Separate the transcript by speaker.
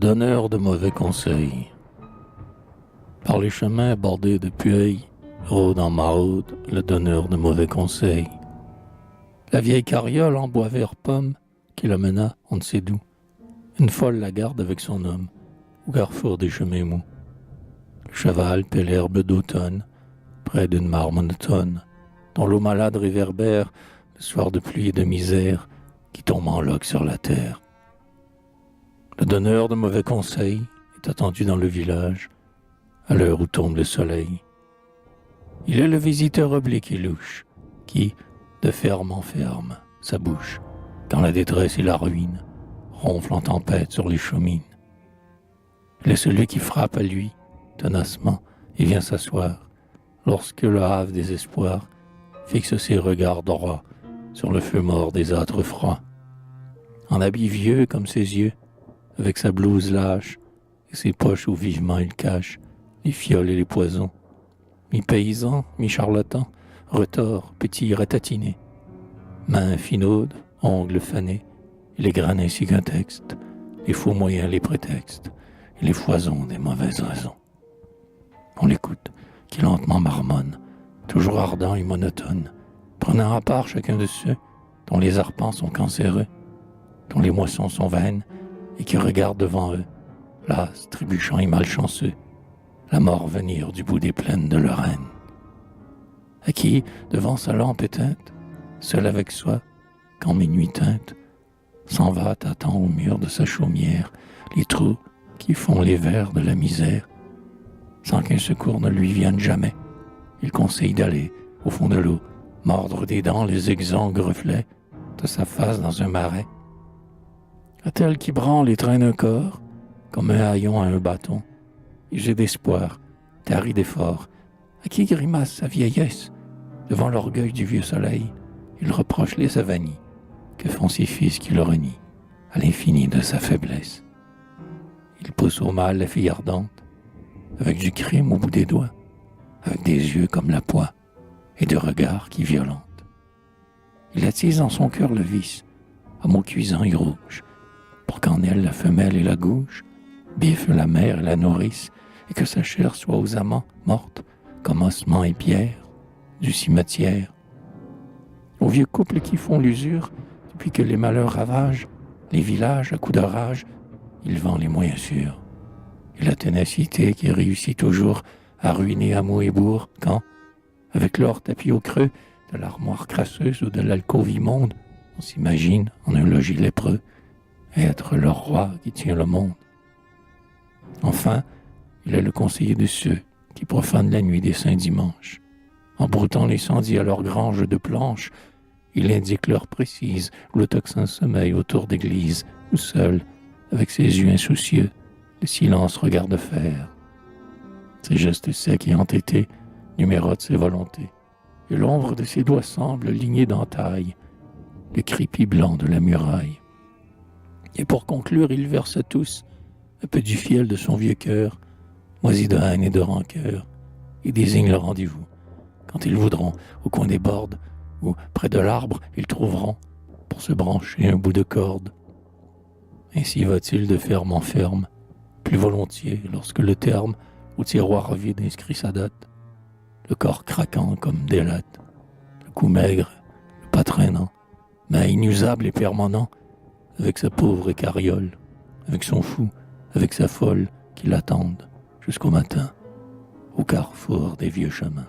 Speaker 1: donneur de mauvais conseils. Par les chemins bordés de pueilles, rôde en maraude le donneur de mauvais conseils. La vieille carriole en bois vert pomme qui l'amena on ne sait d'où. Une folle la garde avec son homme, au carrefour des chemins mous. Le cheval paie l'herbe d'automne, près d'une mare monotone, dont l'eau malade réverbère le soir de pluie et de misère qui tombe en loques sur la terre. Le donneur de mauvais conseils est attendu dans le village, à l'heure où tombe le soleil. Il est le visiteur oblique et louche, qui, de ferme en ferme, sa bouche, quand la détresse et la ruine ronflent en tempête sur les chaumines. Il est celui qui frappe à lui, tenacement, et vient s'asseoir, lorsque le hâve des espoirs fixe ses regards droits sur le feu mort des âtres froids. En habit vieux comme ses yeux, avec sa blouse lâche et ses poches où vivement il cache les fioles et les poisons. Mi-paysan, mi-charlatan, retors, petit ratatiné. Mains finaudes, ongles fanés, et les grains ainsi qu'un texte, les faux moyens, les prétextes, et les foisons des mauvaises raisons. On l'écoute, qui lentement marmonne, toujours ardent et monotone, prenant à part chacun de ceux dont les arpents sont cancéreux, dont les moissons sont vaines, et qui regardent devant eux, las, trébuchants et malchanceux, la mort venir du bout des plaines de Lorraine. À qui, devant sa lampe éteinte, seul avec soi, quand minuit teinte, s'en va tâtant au mur de sa chaumière les trous qui font les vers de la misère, sans qu'un secours ne lui vienne jamais. Il conseille d'aller, au fond de l'eau, mordre des dents les exsangues reflets de sa face dans un marais. À tel qui branle et traîne un corps, comme un haillon à un bâton, et j'ai d'espoir, tari d'effort, à qui grimace sa vieillesse, devant l'orgueil du vieux soleil, il reproche les avanies que font ses fils qui le renient, à l'infini de sa faiblesse. Il pousse au mal la fille ardente, avec du crime au bout des doigts, avec des yeux comme la poix, et de regards qui violentent. Il attise en son cœur le vice, à mots cuisants et rouges, pour qu'en elle la femelle et la gouge biffe la mère et la nourrice, et que sa chair soit aux amants morte comme ossements et pierres du cimetière. Aux vieux couples qui font l'usure, depuis que les malheurs ravagent les villages à coups de rage, il vend les moyens sûrs. Et la ténacité qui réussit toujours à ruiner hameaux et bourgs, quand, avec l'or tapis au creux de l'armoire crasseuse ou de l'alcôve immonde, on s'imagine, en un logis lépreux, être le roi qui tient le monde. Enfin, il est le conseiller de ceux qui profanent la nuit des saints dimanches. En broutant les sandis à leur grange de planches, il indique l'heure précise où le tocsin sommeille autour d'église, où seul, avec ses yeux insoucieux, le silence regarde faire. Ses gestes secs et entêtés numérotent ses volontés, et l'ombre de ses doigts semble lignée d'entailles, le crépi blanc de la muraille. Et pour conclure, il verse à tous un peu du fiel de son vieux cœur, moisi de haine et de rancœur, et désigne le rendez-vous, quand ils voudront, au coin des bordes, ou près de l'arbre, ils trouveront, pour se brancher un bout de corde. Ainsi va-t-il de ferme en ferme, plus volontiers lorsque le terme au tiroir vide inscrit sa date, le corps craquant comme des lattes, le cou maigre, le pas traînant, mais inusable et permanent, avec sa pauvre carriole, avec son fou, avec sa folle, qui l'attendent jusqu'au matin, au carrefour des vieux chemins.